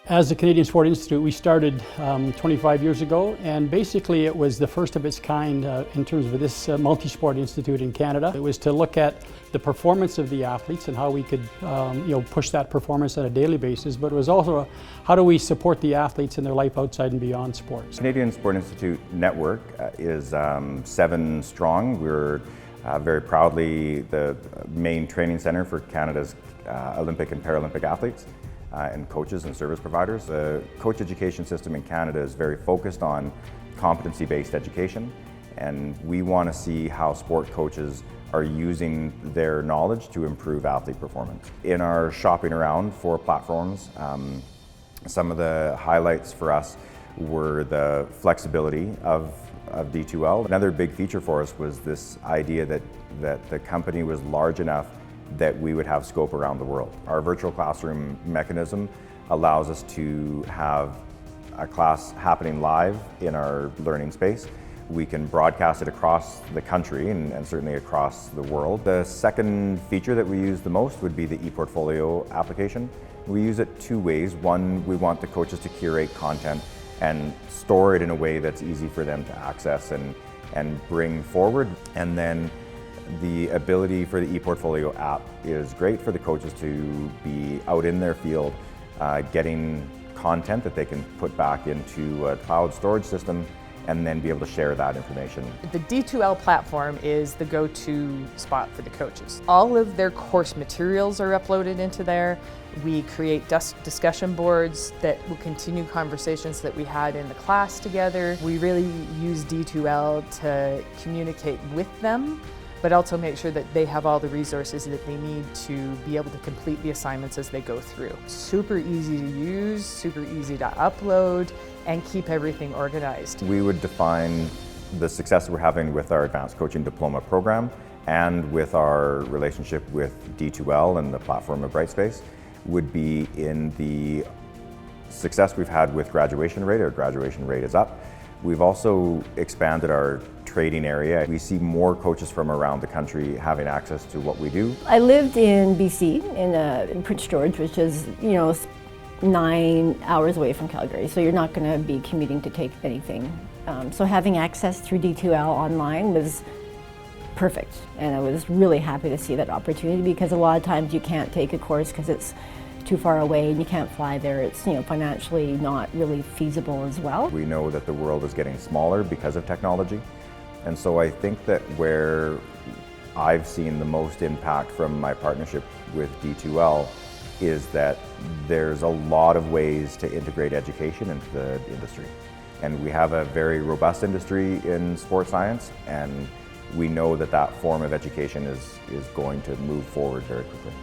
As the Canadian Sport Institute, we started 25 years ago, and basically it was the first of its kind in terms of this multi-sport institute in Canada. It was to look at the performance of the athletes and how we could push that performance on a daily basis, but it was also how do we support the athletes in their life outside and beyond sports. Canadian Sport Institute network is 7 strong. We're very proudly the main training center for Canada's Olympic and Paralympic athletes. And coaches and service providers. The coach education system in Canada is very focused on competency-based education, and we want to see how sport coaches are using their knowledge to improve athlete performance. In our shopping around for platforms, some of the highlights for us were the flexibility of D2L. Another big feature for us was this idea that the company was large enough that we would have scope around the world. Our virtual classroom mechanism allows us to have a class happening live in our learning space. We can broadcast it across the country and certainly across the world. The second feature that we use the most would be the ePortfolio application. We use it 2 ways. One, we want the coaches to curate content and store it in a way that's easy for them to access and bring forward. And then the ability for the ePortfolio app is great for the coaches to be out in their field getting content that they can put back into a cloud storage system and then be able to share that information. The D2L platform is the go-to spot for the coaches. All of their course materials are uploaded into there. We create discussion boards that will continue conversations that we had in the class together. We really use D2L to communicate with them, but also make sure that they have all the resources that they need to be able to complete the assignments as they go through. Super easy to use, super easy to upload, and keep everything organized. We would define the success we're having with our Advanced Coaching Diploma program and with our relationship with D2L and the platform of Brightspace would be in the success we've had with graduation rate. Our graduation rate is up. We've also expanded our trading area. We see more coaches from around the country having access to what we do. I lived in BC, in Prince George, which is, 9 hours away from Calgary, so you're not going to be commuting to take anything. So having access through D2L online was perfect, and I was really happy to see that opportunity because a lot of times you can't take a course because it's too far away and you can't fly there. It's financially not really feasible as well. We know that the world is getting smaller because of technology, and so I think that where I've seen the most impact from my partnership with D2L is that there's a lot of ways to integrate education into the industry. And we have a very robust industry in sports science, and we know that that form of education is going to move forward very quickly.